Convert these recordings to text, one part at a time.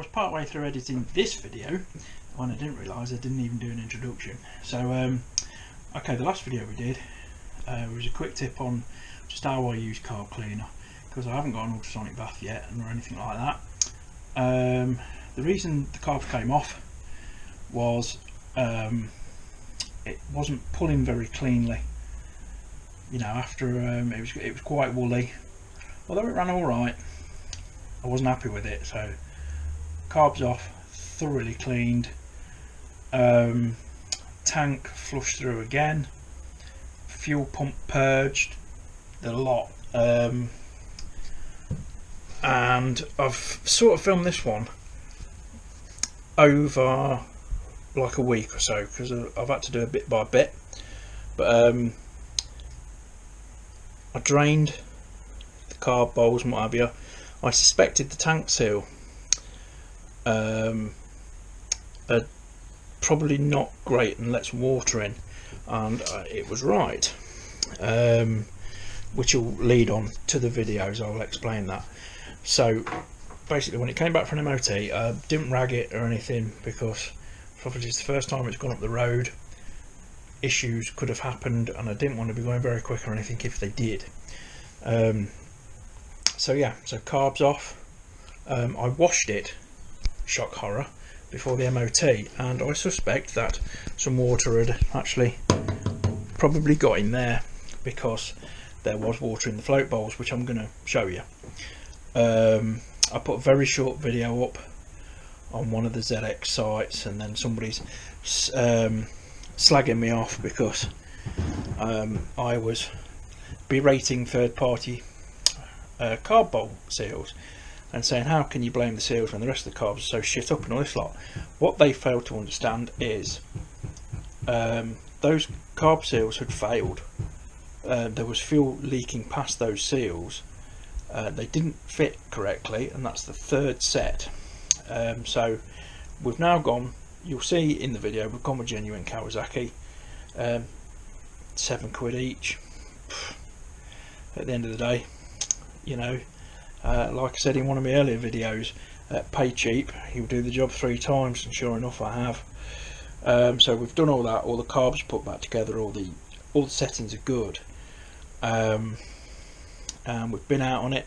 was part way through editing this video when I didn't realise I didn't even do an introduction. So okay, the last video we did was a quick tip on just how I use carb cleaner, because I haven't got an ultrasonic bath yet or anything like that. The reason the carbs came off was it wasn't pulling very cleanly. You know, after it was quite woolly, although it ran all right. I wasn't happy with it, so carbs off, thoroughly cleaned, tank flushed through again, fuel pump purged, the lot, and I've sort of filmed this one over like a week or so because I've had to do it bit by bit, but I drained the carb bowls and what have you. I suspected the tank seal are probably not great and lets water in, and it was right, which will lead on to the videos. I'll explain that. So basically, when it came back from MOT, I didn't rag it or anything, because probably it's the first time it's gone up the road. Issues could have happened and I didn't want to be going very quick or anything if they did. So yeah, so carbs off. I washed it, shock horror, before the MOT, and I suspect that some water had actually probably got in there, because there was water in the float bowls, which I'm going to show you. I put a very short video up on one of the ZX sites, and then somebody's slagging me off because I was berating third-party carb bowl seals and saying, how can you blame the seals when the rest of the carbs are so shit up and all this lot. What they failed to understand is those carb seals had failed. There was fuel leaking past those seals. They didn't fit correctly, and that's the third set. So we've now gone, you'll see in the video, we've gone with genuine Kawasaki, £7 each. At the end of the day, you know, like I said in one of my earlier videos, pay cheap, you'll do the job 3 times, and sure enough I have. So we've done all that, all the carbs put back together, all the settings are good, and we've been out on it,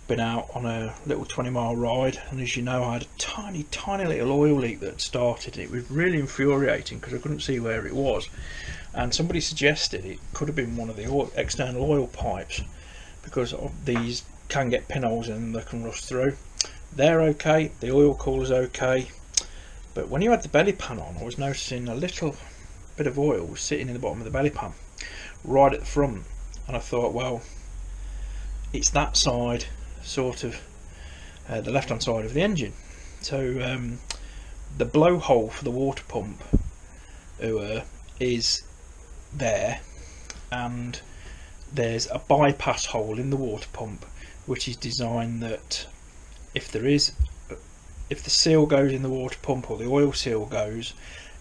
been out on a little 20-mile ride, and as you know, I had a tiny little oil leak that started. It was really infuriating because I couldn't see where it was, and somebody suggested it could have been one of the external oil pipes, because these can get pinholes in them that can rust through. They're okay, the oil cooler's okay, but when you had the belly pan on, I was noticing a little bit of oil was sitting in the bottom of the belly pan right at the front, and I thought, well, it's that side, sort of the left hand side of the engine. So the blowhole for the water pump is there, and there's a bypass hole in the water pump which is designed that if the seal goes in the water pump, or the oil seal goes,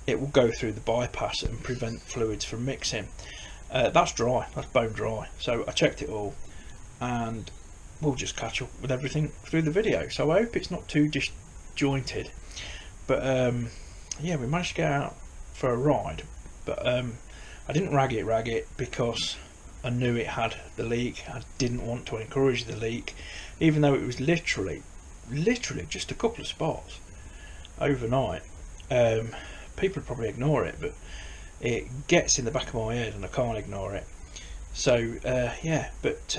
it will go through the bypass and prevent fluids from mixing. That's dry, that's bone dry. So I checked it all, and we'll just catch up with everything through the video. So I hope it's not too disjointed, but yeah, we managed to get out for a ride, but I didn't rag it because I knew it had the leak. I didn't want to encourage the leak, even though it was literally just a couple of spots overnight. People probably ignore it, but it gets in the back of my head and I can't ignore it. So yeah, but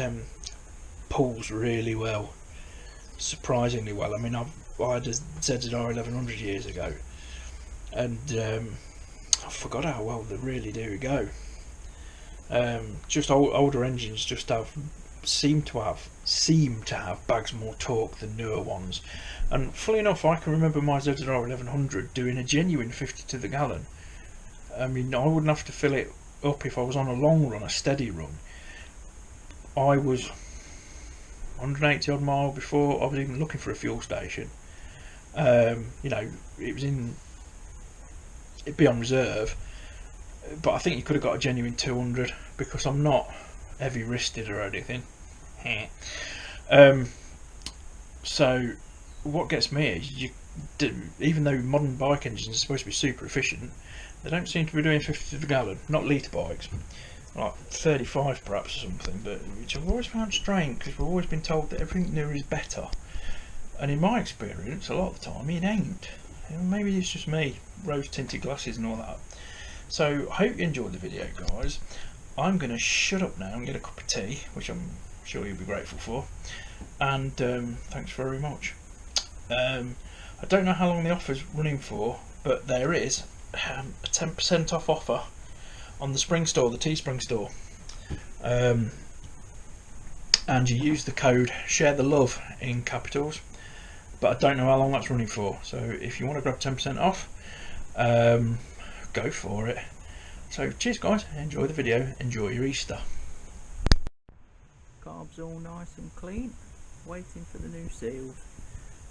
pulls really well, surprisingly well. I mean, I had a ZX10B years ago, and I forgot how well they really do go. Just older engines just seem to have bags more torque than newer ones, and fully enough, I can remember my ZX1100 doing a genuine 50 to the gallon. I mean, I wouldn't have to fill it up if I was on a long run, a steady run. I was 180 odd mile before I was even looking for a fuel station. You know, it'd be on reserve, but I think you could have got a genuine 200, because I'm not heavy wristed or anything. So what gets me is even though modern bike engines are supposed to be super efficient, they don't seem to be doing 50 to the gallon. Not litre bikes, like 35 perhaps or something. But which I've always found strange because we've always been told that everything new is better. And in my experience, a lot of the time it ain't. Maybe it's just me, rose tinted glasses and all that. So I hope you enjoyed the video, guys. I'm going to shut up now and get a cup of tea, which I'm sure you'll be grateful for. And thanks very much. I don't know how long the offer's running for, but there is a 10% off offer on the Spring store, the Teespring store. And you use the code Share the Love in capitals, but I don't know how long that's running for. So if you want to grab 10% off, go for it. So cheers guys, enjoy the video, enjoy your Easter. Carb's all nice and clean, waiting for the new seals.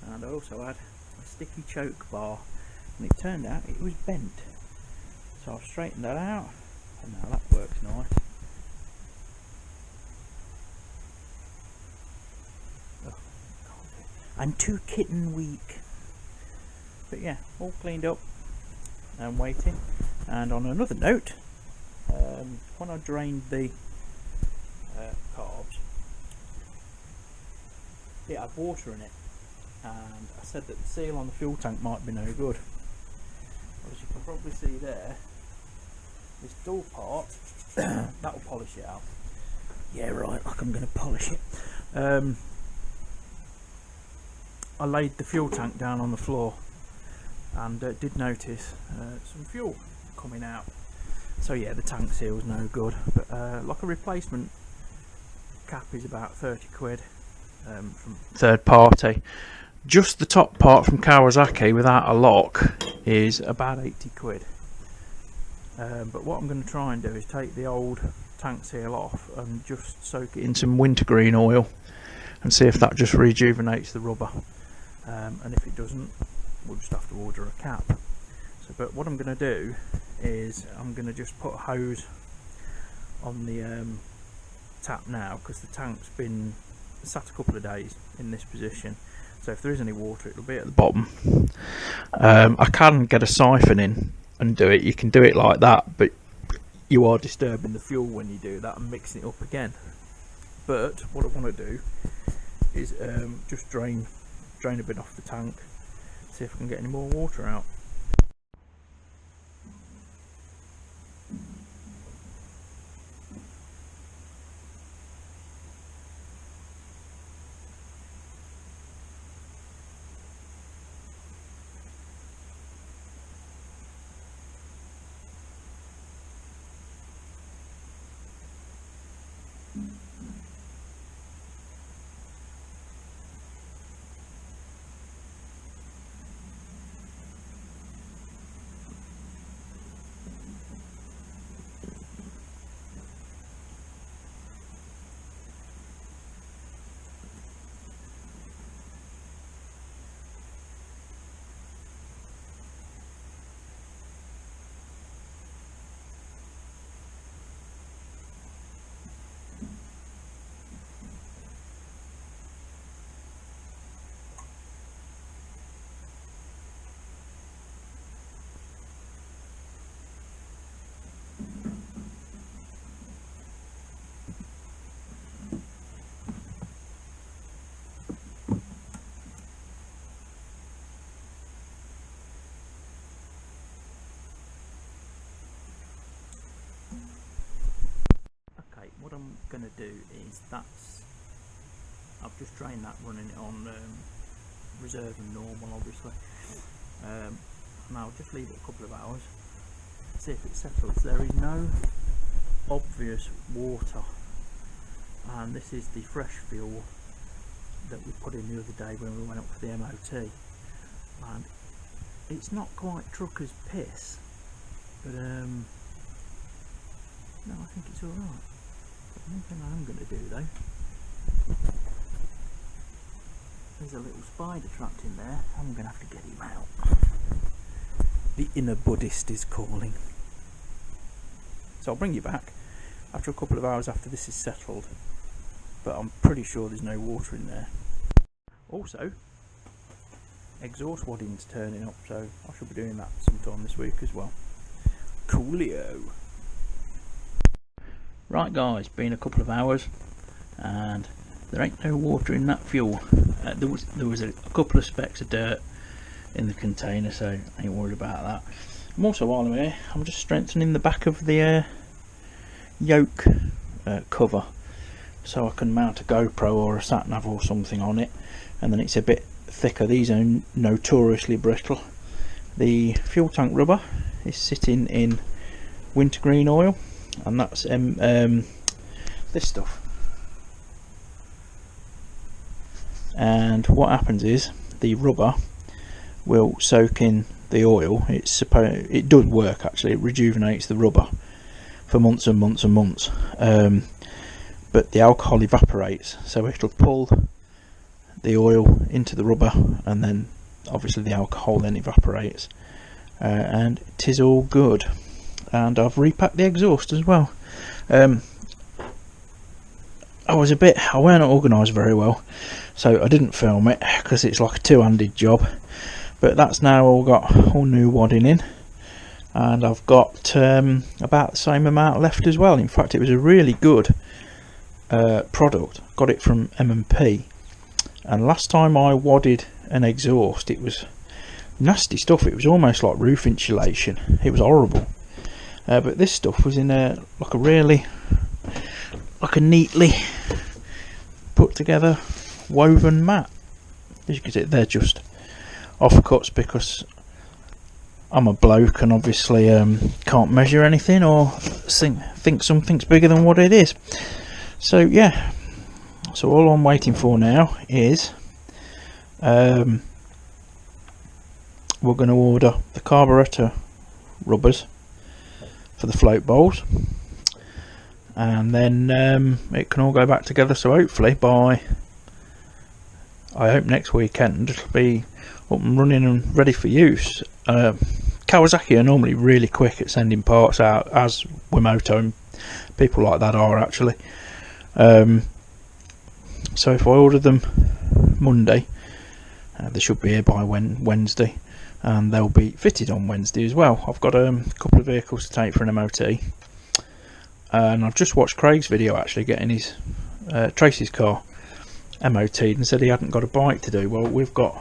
And I also had a sticky choke bar, and it turned out it was bent. So I've straightened that out, and now that works nice. Oh, can't do it. I'm too kitten weak. But yeah, all cleaned up and waiting. And on another note, when I drained the carbs, it had water in it, and I said that the seal on the fuel tank might be no good. As you can probably see there, this dull part, that will polish it out. Yeah, right, like I'm going to polish it. I laid the fuel tank down on the floor and did notice some fuel coming out. So yeah, the tank seal's no good, but like a replacement cap is about 30 quid from third party. Just the top part from Kawasaki without a lock is about 80 quid. But what I'm going to try and do is take the old tank seal off and just soak it in some wintergreen oil and see if that just rejuvenates the rubber. And if it doesn't, we'll just have to order a cap. So, but what I'm going to do is I'm going to just put a hose on the tap now, because the tank's been sat a couple of days in this position. So if there is any water, it'll be at the bottom. I can get a siphon in and do it. You can do it like that, but you are disturbing the fuel when you do that and mixing it up again. But what I want to do is just drain a bit off the tank, see if I can get any more water out. What I'm going to do is I've just drained that, running it on reserve and normal obviously, and I'll just leave it a couple of hours, see if it settles. There is no obvious water, and this is the fresh fuel that we put in the other day when we went up for the MOT, and it's not quite trucker's piss, but no, I think it's alright. One thing I am going to do though, there's a little spider trapped in there. I'm going to have to get him out. The inner Buddhist is calling. So I'll bring you back after a couple of hours after this is settled, but I'm pretty sure there's no water in there. Also, exhaust waddings turning up, so I should be doing that sometime this week as well. Coolio. Right guys, been a couple of hours and there ain't no water in that fuel. There was a couple of specks of dirt in the container, so I ain't worried about that. I'm also, while I'm here, I'm just strengthening the back of the yoke cover so I can mount a GoPro or a sat nav or something on it, and then it's a bit thicker. These are notoriously brittle. The fuel tank rubber is sitting in wintergreen oil, and that's this stuff. And what happens is the rubber will soak in the oil. It does work actually. It rejuvenates the rubber for months and months and months, but the alcohol evaporates, so it'll pull the oil into the rubber, and then obviously the alcohol then evaporates, and it is all good. And I've repacked the exhaust as well. I weren't organised very well, so I didn't film it because it's like a two-handed job. But that's now all got all new wadding in, and I've got about the same amount left as well. In fact, it was a really good product. Got it from M&P, and last time I wadded an exhaust, it was nasty stuff. It was almost like roof insulation. It was horrible. But this stuff was in a neatly put together woven mat. As you can see, they're just offcuts because I'm a bloke and obviously can't measure anything or think something's bigger than what it is. So yeah, so all I'm waiting for now is we're going to order the carburetor rubbers for the float bowls, and then it can all go back together. So hopefully by, I hope next weekend, it'll be up and running and ready for use. Kawasaki are normally really quick at sending parts out, as Wimoto and people like that are actually. So if I order them Monday, they should be here by Wednesday, and they'll be fitted on Wednesday as well. I've got a couple of vehicles to take for an MOT, and I've just watched Craig's video actually getting his Tracy's car MOT'd, and said he hadn't got a bike to do. Well, we've got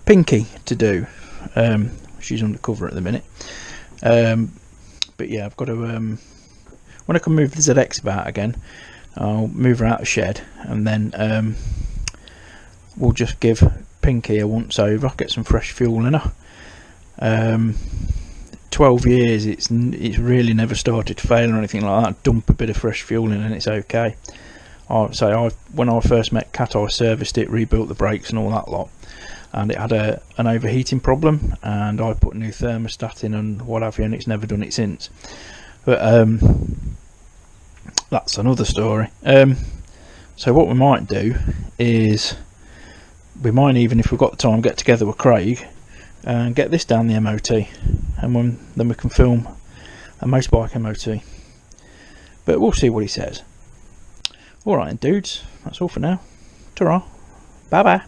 Pinky to do. She's undercover at the minute, but yeah, I've got to when I can move the ZX about again, I'll move her out of the shed, and then we'll just give Pinky a once over, get some fresh fuel in her. 12 years, it's really never started to fail or anything like that. Dump a bit of fresh fuel in and it's okay. When I first met Cat, I serviced it, rebuilt the brakes and all that lot, and it had an overheating problem, and I put a new thermostat in and what have you, and it's never done it since. But that's another story. So what we might do is, we might, even if we've got the time, get together with Craig and get this down the MOT, and then we can film a motorbike MOT. But we'll see what he says. Alright then dudes, that's all for now. Ta-ra, bye bye.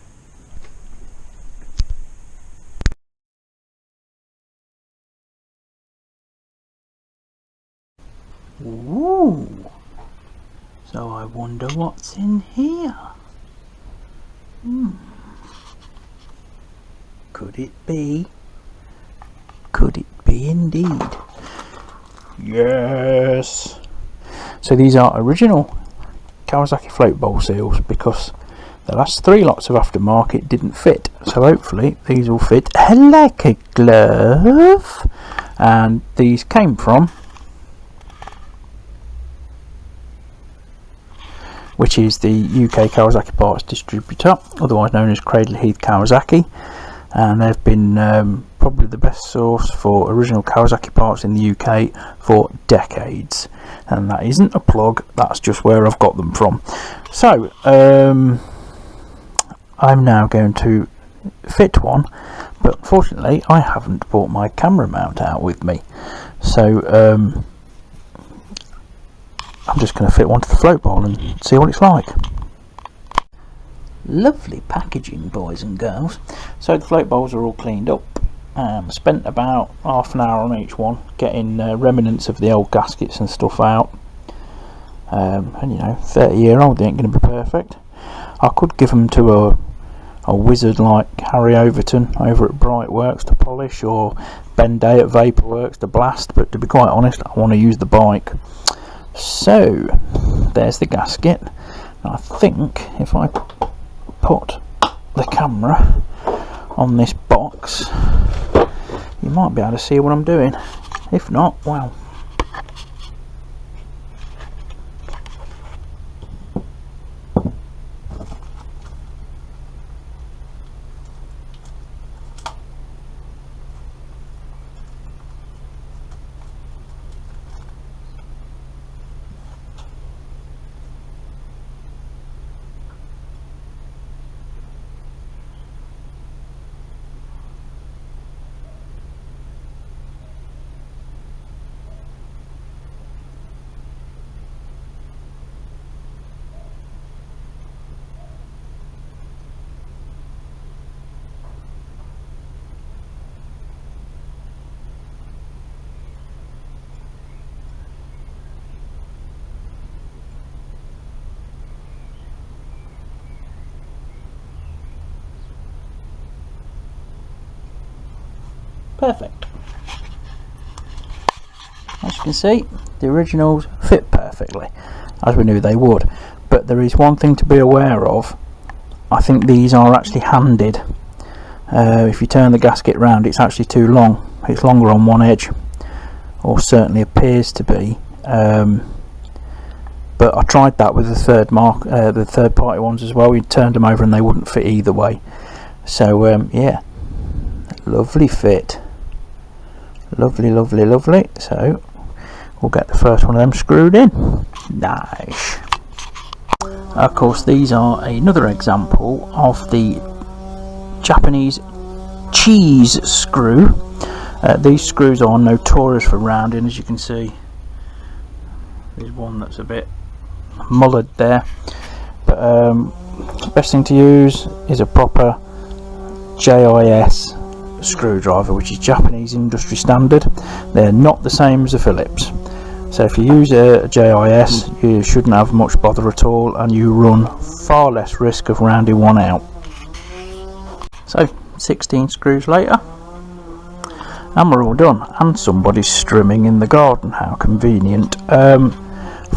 Ooh, so I wonder what's in here. Could it be? Could it be indeed? Yes! So these are original Kawasaki float bowl seals, because the last 3 lots of aftermarket didn't fit. So hopefully these will fit like a glove. And these came from, which is the UK Kawasaki parts distributor, otherwise known as Cradle Heath Kawasaki, and they've been probably the best source for original Kawasaki parts in the UK for decades. And that isn't a plug, that's just where I've got them from. So I'm now going to fit one, but unfortunately I haven't brought my camera mount out with me, so I'm just going to fit one to the float bowl and see what it's like. Lovely packaging, boys and girls. So the float bowls are all cleaned up. Spent about half an hour on each one, getting remnants of the old gaskets and stuff out. And 30-year-old, they ain't going to be perfect. I could give them to a wizard like Harry Overton over at Brightworks to polish, or Ben Day at Vaporworks to blast, but to be quite honest, I want to use the bike. So there's the gasket. I think if I put the camera on this box, you might be able to see what I'm doing. If not, well, perfect. As you can see, the originals fit perfectly, as we knew they would. But there is one thing to be aware of. I think these are actually handed. If you turn the gasket round, it's actually too long. It's longer on one edge, or certainly appears to be. But I tried that with the third party ones as well. We turned them over and they wouldn't fit either way. So yeah, lovely fit. Lovely, lovely, lovely. So we'll get the first one of them screwed in. Nice. Of course, these are another example of the Japanese cheese screw. These screws are notorious for rounding, as you can see. There's one that's a bit mullered there. But best thing to use is a proper JIS screwdriver, which is Japanese industry standard. They're not the same as a Phillips. So if you use a JIS, you shouldn't have much bother at all, and you run far less risk of rounding one out. So 16 screws later, and we're all done. And somebody's strumming in the garden. How convenient.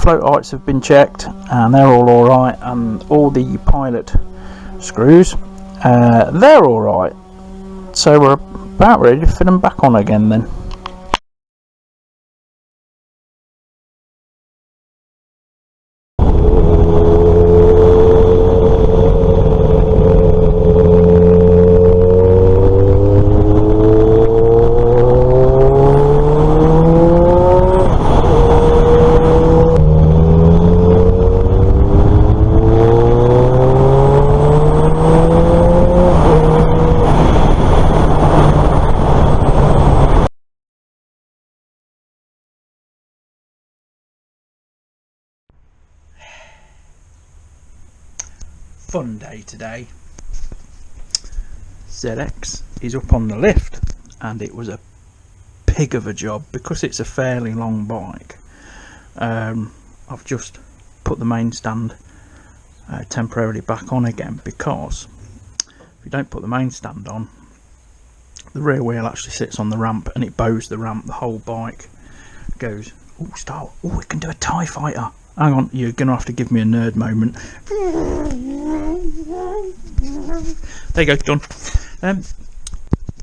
Float heights have been checked, and they're all alright, and all the pilot screws, they're alright. So we're about ready to fit them back on again then. Fun day today. ZX is up on the lift, and it was a pig of a job because it's a fairly long bike. I've just put the main stand temporarily back on again, because if you don't put the main stand on, the rear wheel actually sits on the ramp and it bows the ramp. The whole bike goes, oh, we can do a TIE fighter. Hang on, you're going to have to give me a nerd moment. There you go, done.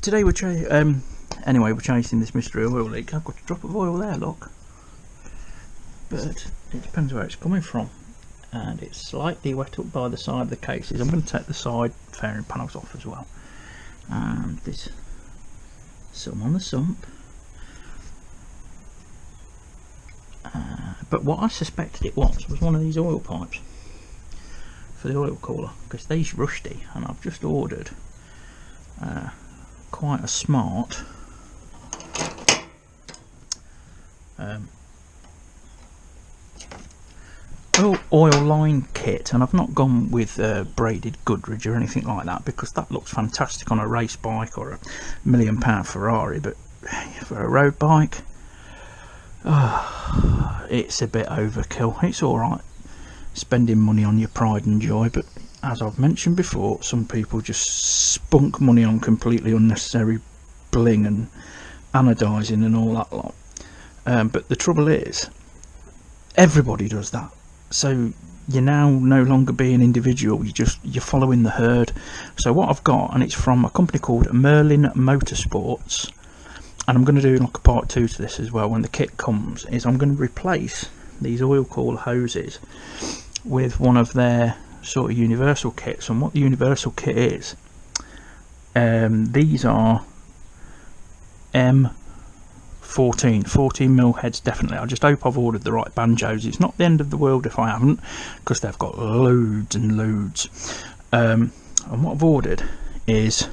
Today we're chasing this mystery oil leak. I've got a drop of oil there, look. But it depends where it's coming from. And it's slightly wet up by the side of the cases. I'm going to take the side fairing panels off as well. And there's some on the sump. But what I suspected it was one of these oil pipes for the oil cooler, because these rusty, and I've just ordered quite a smart oil line kit, and I've not gone with braided Goodrich or anything like that, because that looks fantastic on a race bike or a £1 million Ferrari, but for a road bike, it's a bit overkill. It's alright spending money on your pride and joy, but as I've mentioned before, some people just spunk money on completely unnecessary bling and anodizing and all that lot. But the trouble is, everybody does that. So you're now no longer being individual, you're following the herd. So what I've got, and it's from a company called Merlin Motorsports, and I'm going to do like a part 2 to this as well when the kit comes, is I'm going to replace these oil cooler hoses with one of their sort of universal kits. And what the universal kit is, these are M14 mil heads, definitely. I just hope I've ordered the right banjos. It's not the end of the world if I haven't, because they've got loads and loads. And what I've ordered is,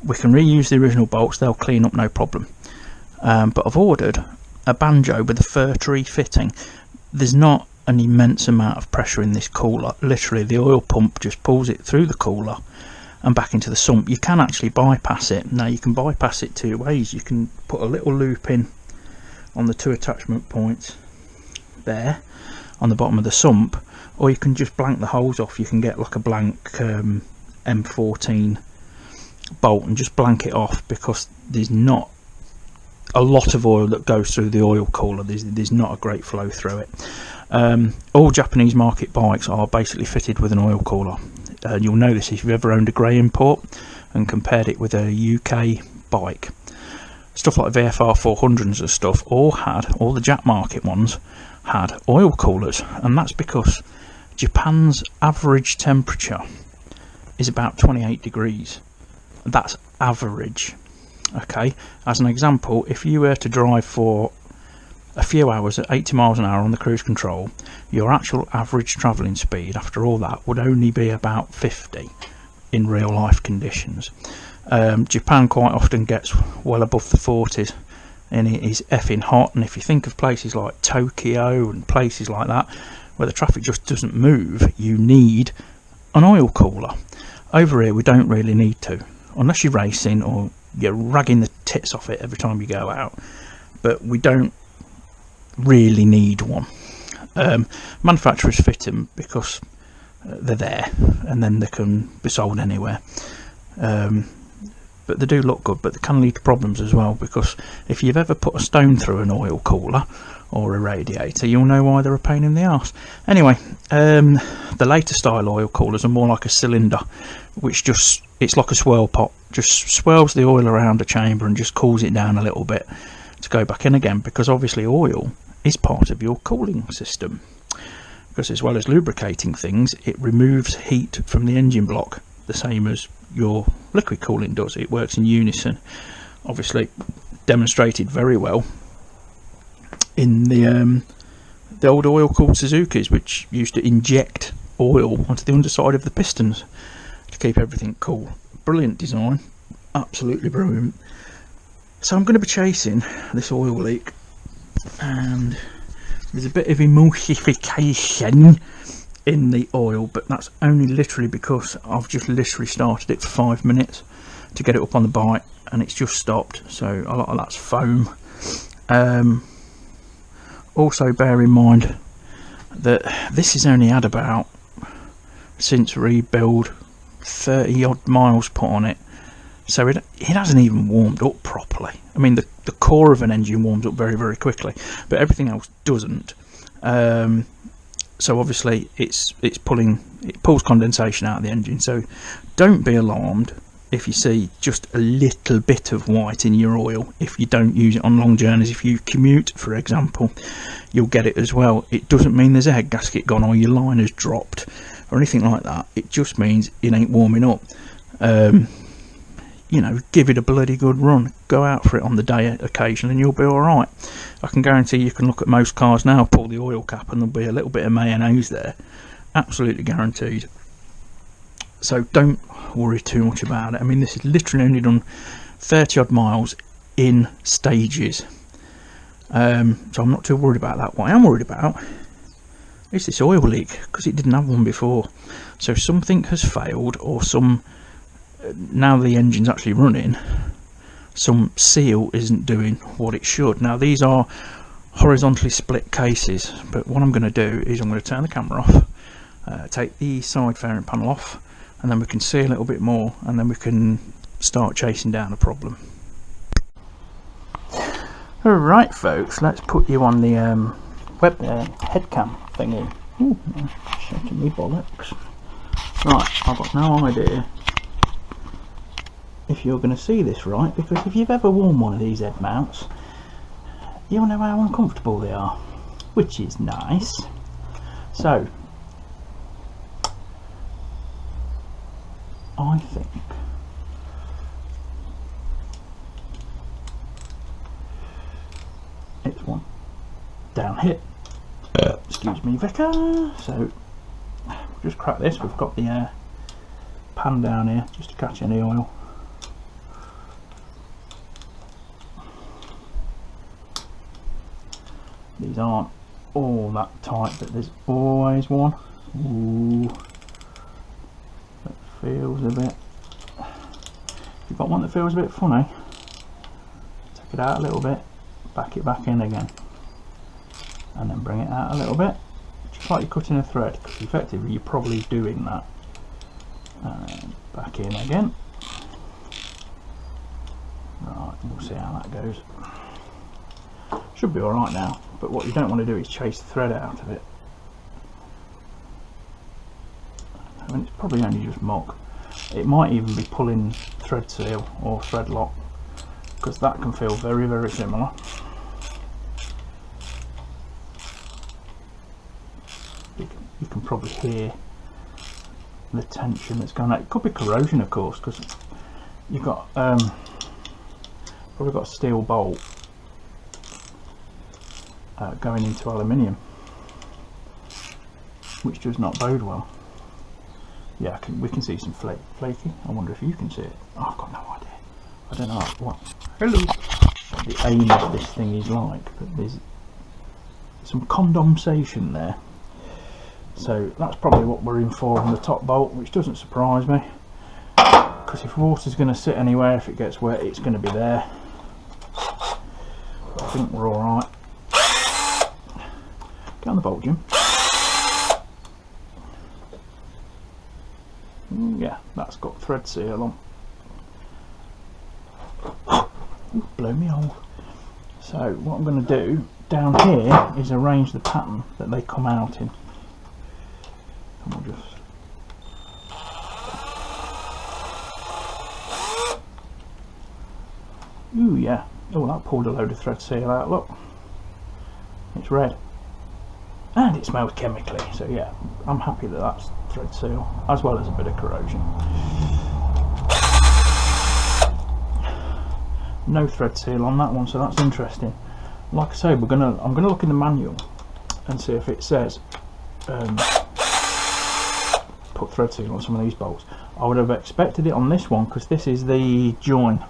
we can reuse the original bolts, they'll clean up no problem. But I've ordered a banjo with a fir tree fitting. There's not an immense amount of pressure in this cooler. Literally, the oil pump just pulls it through the cooler and back into the sump. You can actually bypass it. Now, you can bypass it 2 ways. You can put a little loop in on the 2 attachment points there on the bottom of the sump, or you can just blank the holes off. You can get like a blank M14 bolt and just blank it off, because there's not a lot of oil that goes through the oil cooler. There's not a great flow through it. All Japanese market bikes are basically fitted with an oil cooler. You'll know this if you've ever owned a grey import and compared it with a UK bike. Stuff like VFR 400s and stuff all the Jap market ones had oil coolers, and that's because Japan's average temperature is about 28 degrees. That's average. Okay, as an example, if you were to drive for a few hours at 80 miles an hour on the cruise control, your actual average travelling speed after all that would only be about 50 in real life conditions. Japan quite often gets well above the 40s, and it is effing hot. And if you think of places like Tokyo and places like that where the traffic just doesn't move, you need an oil cooler. Over here we don't really need to, unless you're racing or you're ragging the tits off it every time you go out, but we don't really need one. Manufacturers fit them because they're there, and then they can be sold anywhere. But they do look good, but they can lead to problems as well, because if you've ever put a stone through an oil cooler or a radiator, you'll know why they're a pain in the arse. Anyway, the later style oil coolers are more like a cylinder, which it's like a swirl pot, just swirls the oil around a chamber and just cools it down a little bit to go back in again, because obviously oil is part of your cooling system, because as well as lubricating things, it removes heat from the engine block, the same as your liquid cooling does. It works in unison, obviously demonstrated very well in the old oil cooled Suzukis, which used to inject oil onto the underside of the pistons to keep everything cool. Brilliant design, absolutely brilliant. So I'm going to be chasing this oil leak, and there's a bit of emulsification in the oil, but that's only literally because I've just literally started it for 5 minutes to get it up on the bike, and it's just stopped, so a lot of that's foam. Also bear in mind that this has only had about, since rebuild, 30 odd miles put on it, so it hasn't even warmed up properly. I mean, the core of an engine warms up very, very quickly, but everything else doesn't. So obviously it pulls condensation out of the engine. So don't be alarmed if you see just a little bit of white in your oil if you don't use it on long journeys. If you commute, for example, you'll get it as well. It doesn't mean there's a head gasket gone or your line has dropped or anything like that. It just means it ain't warming up. You know, give it a bloody good run. Go out for it on the day occasionally and you'll be alright. I can guarantee you can look at most cars now, pull the oil cap, and there'll be a little bit of mayonnaise there. Absolutely guaranteed. So don't worry too much about it. I mean, this is literally only done 30 odd miles in stages. So I'm not too worried about that. What I am worried about it's this oil leak, because it didn't have one before. So something has failed, or now the engine's actually running, some seal isn't doing what it should. Now these are horizontally split cases, but what I'm going to do is I'm going to turn the camera off, take the side fairing panel off, and then we can see a little bit more, and then we can start chasing down the problem. Alright folks, let's put you on the web head cam thingy. Ooh, shaking me bollocks. Right, I've got no idea if you're going to see this right, because if you've ever worn one of these head mounts, you'll know how uncomfortable they are, which is nice. So I think it's one down here. Excuse me, Vicar. So we'll just crack this. We've got the pan down here just to catch any oil. These aren't all that tight, but there's always one. Ooh, that feels a bit. If you've got one that feels a bit funny, take it out a little bit, back it back in again, and then bring it out a little bit, just like you're cutting a thread, because effectively you're probably doing that. And then back in again. Right, we'll see how that goes. Should be alright now, but what you don't want to do is chase the thread out of it. I mean, it's probably only just muck. It might even be pulling thread seal or thread lock, because that can feel very, very similar. You can probably hear the tension that's going on. It could be corrosion, of course, because you've got probably got a steel bolt going into aluminium, which does not bode well. Yeah, we can see some flaky. I wonder if you can see it. Oh, I've got no idea. I don't know what the aim of this thing is like, but there's some condensation there. So that's probably what we're in for on the top bolt, which doesn't surprise me, because if water's going to sit anywhere, if it gets wet, it's going to be there. But I think we're alright. Get on the bolt, Jim. Yeah, that's got thread seal on. Ooh, blow me hole. So what I'm going to do down here is arrange the pattern that they come out in. And we'll just ooh, yeah. Oh, that pulled a load of thread seal out. Look, it's red. And it smells chemically, so yeah, I'm happy that that's thread seal, as well as a bit of corrosion. No thread seal on that one, so that's interesting. Like I say, I'm gonna look in the manual and see if it says put thread seal on some of these bolts. I would have expected it on this one, because this is the join.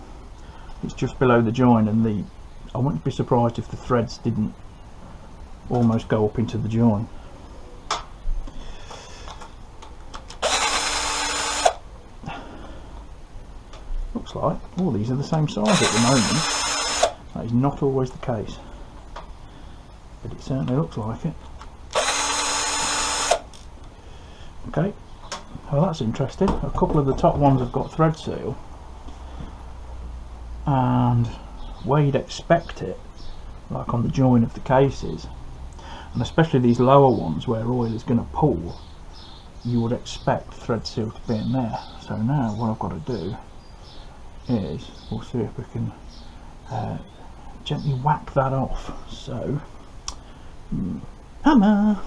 It's just below the join, and I wouldn't be surprised if the threads didn't almost go up into the join. Looks like all these are the same size at the moment. That is not always the case, but it certainly looks like it. Okay, well that's interesting. A couple of the top ones have got thread seal, and where you'd expect it, like on the join of the cases, and especially these lower ones where oil is going to pool, you would expect thread seal to be in there. So now what I've got to do is, we'll see if we can gently whack that off. So hammer.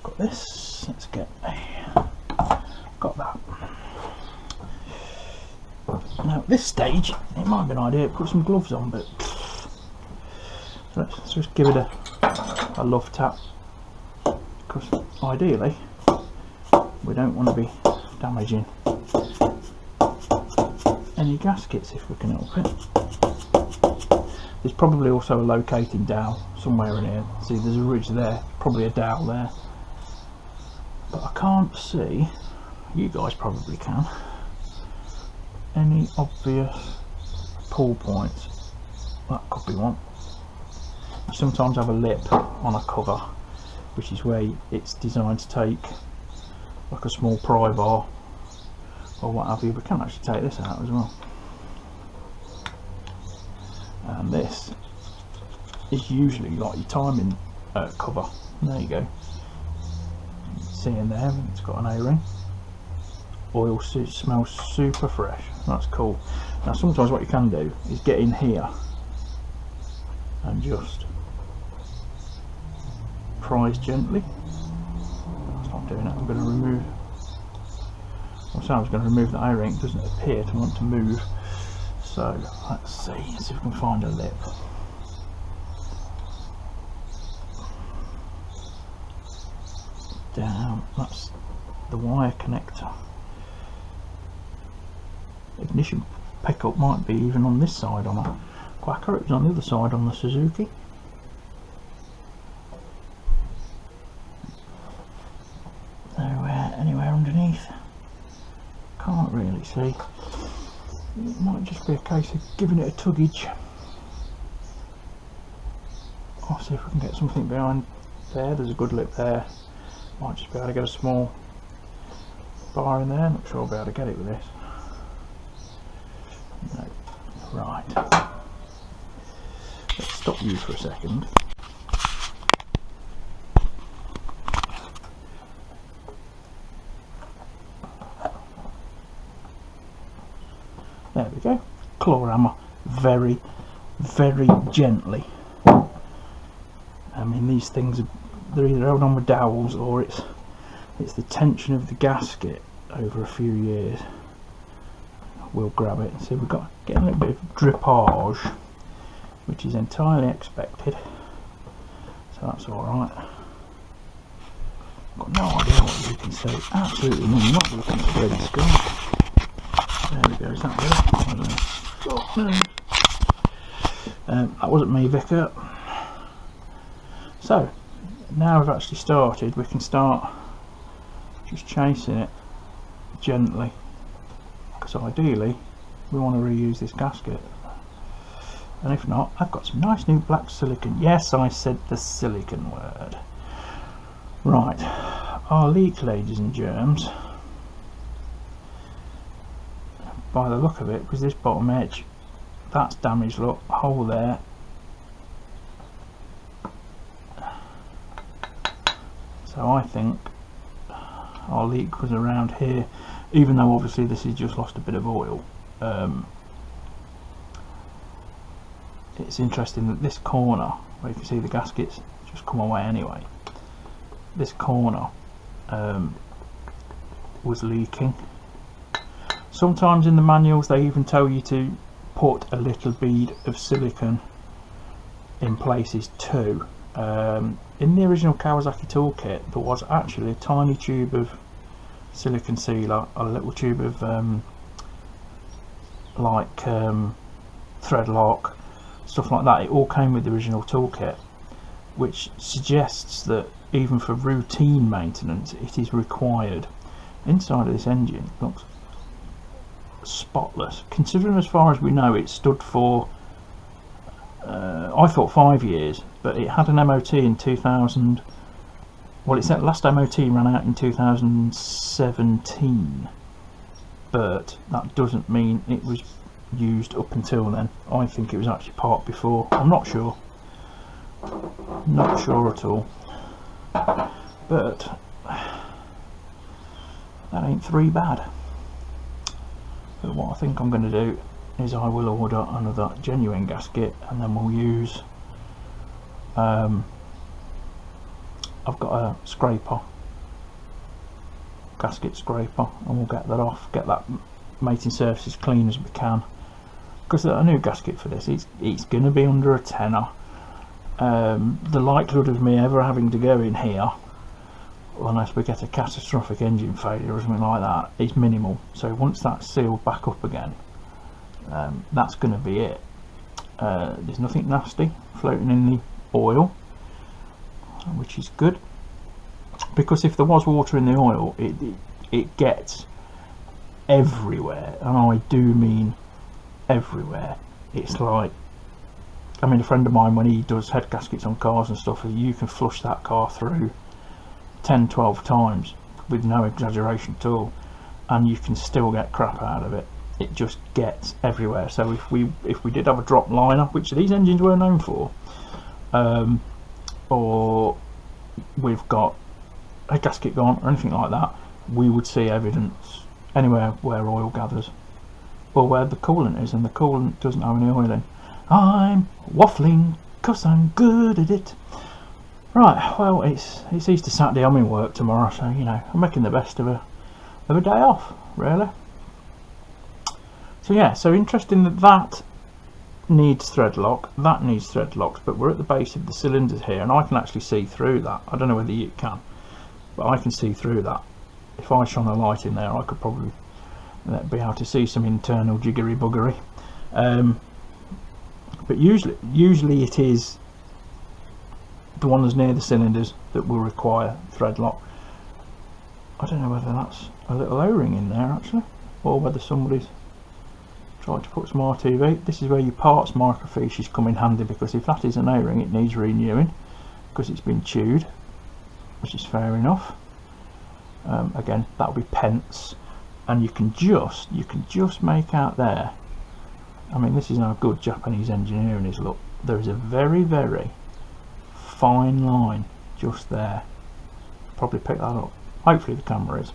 Got this, let's get got that. Now at this stage it might be an idea to put some gloves on, but let's just give it a love tap, because ideally we don't want to be damaging any gaskets if we can help it. There's probably also a locating dowel somewhere in here. See, there's a ridge there, probably a dowel there, but I can't see, you guys probably can, any obvious pull points. That could be one. You sometimes have a lip on a cover, which is where it's designed to take like a small pry bar or what have you. We can actually take this out as well, and this is usually like your timing cover. There you go, see in there, it's got an A-ring. Oil smells super fresh. That's cool. Now sometimes what you can do is get in here and just prise gently. Stop doing it. I'm going to remove. I was going to remove the A-ring. It doesn't appear to want to move. So let's see if we can find a lip. Down. That's the wire connector. Ignition pickup might be even on this side on a Quacker. It was on the other side on the Suzuki. Anywhere underneath? Can't really see. It might just be a case of giving it a tuggage. I'll see if we can get something behind there. There's a good lip there. Might just be able to get a small bar in there. Not sure I'll be able to get it with this. No. Right. Let's stop you for a second. There we go. Claw hammer, very, very gently. I mean, these things they're either held on with dowels or it's the tension of the gasket over a few years. We'll grab it and see. We've got getting a little bit of drippage, which is entirely expected, so that's all right. Got no idea what you can see. Absolutely not looking at the red sky. There we go. Is that better? I don't know. Oh, no. That wasn't me, Vicar. So now we've actually started, we can start just chasing it gently, because ideally we want to reuse this gasket, and if not, I've got some nice new black silicone. Yes, I said the silicone word. Right, our leak, ladies and germs, by the look of it, because this bottom edge, that's damaged. Look, hole there. So I think our leak was around here, even though obviously this has just lost a bit of oil. It's interesting that this corner, where you can see the gaskets just come away anyway, this corner was leaking. Sometimes in the manuals they even tell you to put a little bead of silicone in places too. In the original Kawasaki toolkit there was actually a tiny tube of silicone sealer, a little tube of thread lock, stuff like that. It all came with the original toolkit, which suggests that even for routine maintenance it is required. Inside of this engine looks spotless, considering as far as we know it stood for I thought 5 years, but it had an MOT in 2000. Well, its last MOT ran out in 2017, but that doesn't mean it was used up until then. I think it was actually parked before. I'm not sure at all, but that ain't three bad. But what I think I'm going to do is I will order another genuine gasket, and then we'll use I've got a scraper, gasket scraper, and we'll get that off, get that mating surface as clean as we can, because a new gasket for this, it's going to be under a tenner. The likelihood of me ever having to go in here, unless we get a catastrophic engine failure or something like that, is minimal. So once that's sealed back up again, that's going to be it. There's nothing nasty floating in the oil, which is good, because if there was water in the oil, it gets everywhere, and I do mean everywhere. It's like, I mean, a friend of mine, when he does head gaskets on cars and stuff, you can flush that car through 10-12 times with no exaggeration at all, and you can still get crap out of it. It just gets everywhere. So if we did have a drop liner, which these engines were known for, or we've got a gasket gone or anything like that, we would see evidence anywhere where oil gathers, or where the coolant is, and the coolant doesn't have any oil in. I'm waffling because I'm good at it. Right, well, it's Easter Saturday, I'm in work tomorrow, so you know, I'm making the best of a day off, really. So yeah, so interesting that needs thread lock, that needs thread locks, but we're at the base of the cylinders here, and I can actually see through that. I don't know whether you can, but I can see through that. If I shone a light in there, I could probably be able to see some internal jiggery buggery. But usually it is the ones near the cylinders that will require thread lock. I don't know whether that's a little O-ring in there actually, or whether somebody's tried to put some RTV. This is where your parts microfiches come in handy, because if that is an O-ring, it needs renewing because it's been chewed, which is fair enough. Again, that'll be pence, and you can just make out there. I mean, this is how good Japanese engineering is. Look, there is a very, very fine line just there. Probably pick that up. Hopefully the camera is.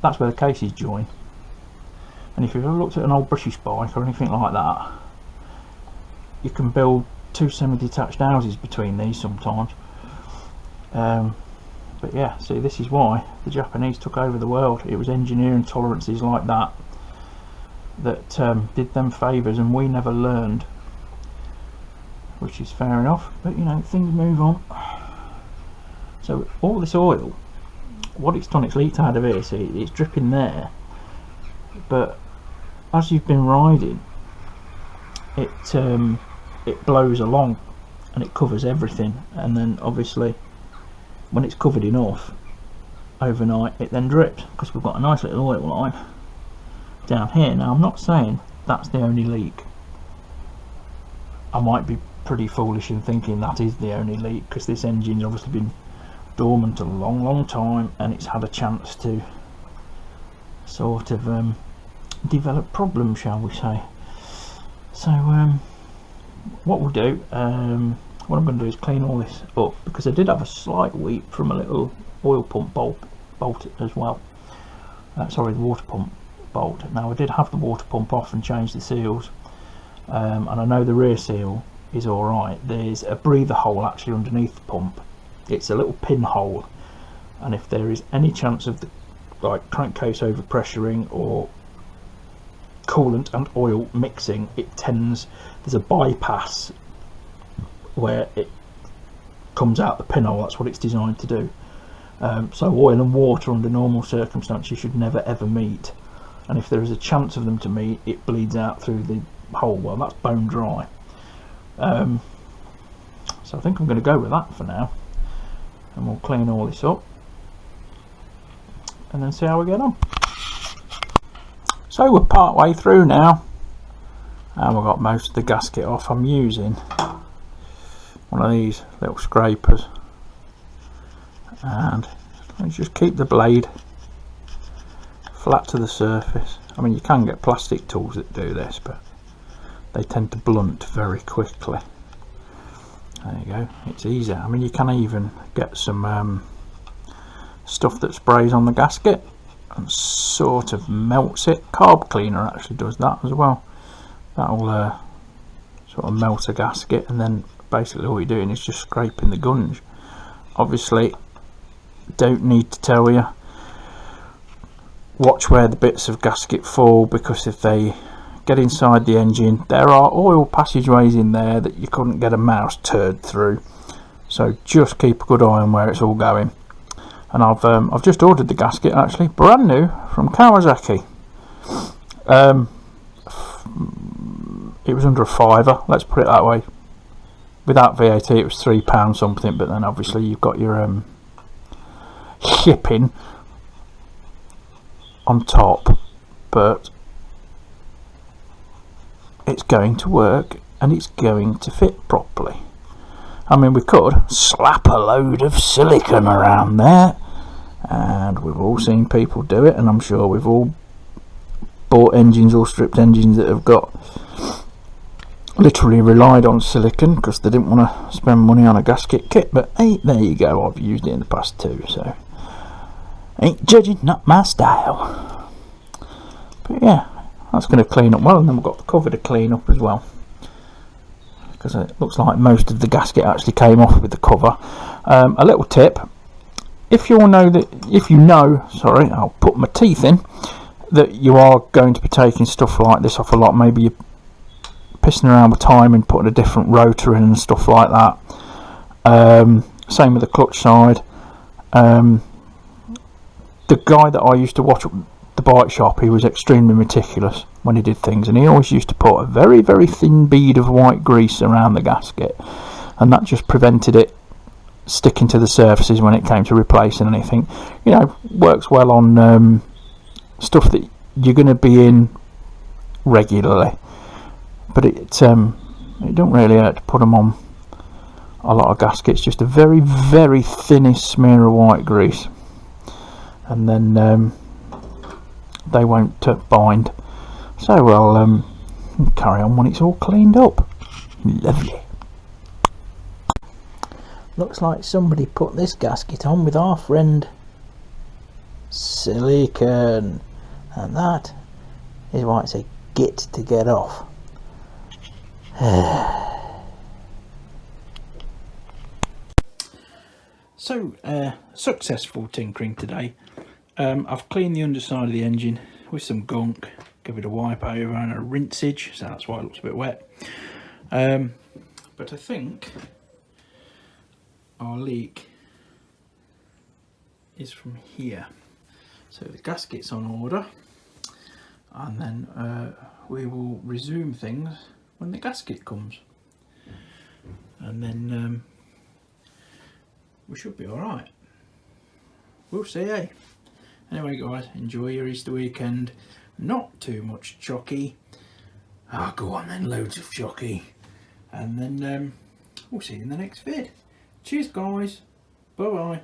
That's where the cases join. And if you've ever looked at an old British bike or anything like that, you can build two semi-detached houses between these sometimes. But yeah, see, this is why the Japanese took over the world. It was engineering tolerances like that did them favours, and we never learned, which is fair enough. But you know, things move on. So all this oil, what it's done, it's leaked out of here. See, it's dripping there, but as you've been riding, it blows along and it covers everything, and then obviously when it's covered enough overnight, it then drips, because we've got a nice little oil line down here. Now, I'm not saying that's the only leak. I might be pretty foolish in thinking that is the only leak, because this engine's obviously been dormant a long time, and it's had a chance to sort of develop problems, shall we say. So what we'll do, what I'm going to do is clean all this up, because I did have a slight weep from a little oil pump bolt as well. Sorry, the water pump bolt. Now, I did have the water pump off and changed the seals, and I know the rear seal is alright. There's a breather hole actually underneath the pump. It's a little pinhole, and if there is any chance of the crankcase overpressuring or coolant and oil mixing, there's a bypass where it comes out the pinhole. That's what it's designed to do. So oil and water under normal circumstances should never ever meet, and if there is a chance of them to meet, it bleeds out through the hole. Well, that's bone dry. So I think I'm going to go with that for now, and we'll clean all this up and then see how we get on. So we're part way through now, and we've got most of the gasket off. I'm using one of these little scrapers, and let's just keep the blade flat to the surface. I mean, you can get plastic tools that do this, but they tend to blunt very quickly. There you go, it's easier. I mean, you can even get some stuff that sprays on the gasket and sort of melts it. Carb cleaner actually does that as well. That'll sort of melt a gasket, and then basically all you're doing is just scraping the gunge. Obviously, don't need to tell you, watch where the bits of gasket fall, because if they get inside the engine, there are oil passageways in there that you couldn't get a mouse turd through. So just keep a good eye on where it's all going. And I've just ordered the gasket, actually, brand new from Kawasaki. it was under a fiver, let's put it that way. Without VAT it was £3 something, but then obviously you've got your shipping on top. But it's going to work and it's going to fit properly. I mean, we could slap a load of silicone around there, and we've all seen people do it, and I'm sure we've all bought engines or stripped engines that have got literally relied on silicone because they didn't want to spend money on a gasket kit. But hey, there you go, I've used it in the past too, so ain't judging, not my style. But yeah, that's going to clean up well, and then we've got the cover to clean up as well, because it looks like most of the gasket actually came off with the cover. A little tip: if you know, sorry, I'll put my teeth in, that you are going to be taking stuff like this off a lot, maybe you're pissing around with time and putting a different rotor in and stuff like that. Same with the clutch side. The guy that I used to watch at the bike shop, he was extremely meticulous when he did things, and he always used to put a very, very thin bead of white grease around the gasket, and that just prevented it sticking to the surfaces when it came to replacing anything. You know, works well on stuff that you're going to be in regularly, but it don't really hurt to put them on a lot of gaskets. Just a very, very thinnest smear of white grease, and then they won't bind. So we'll carry on when it's all cleaned up. Lovely. Looks like somebody put this gasket on with our friend silicone, and that is why it's a git to get off. So successful tinkering today. I've cleaned the underside of the engine with some gunk, give it a wipe over and a rinsage, so that's why it looks a bit wet. But I think our leak is from here. So the gasket's on order, and then we will resume things when the gasket comes, and then we should be alright. We'll see, eh? Anyway guys, enjoy your Easter weekend. Not too much chocky. Go on then, loads of chocky. And then we'll see you in the next vid. Cheers guys, bye bye.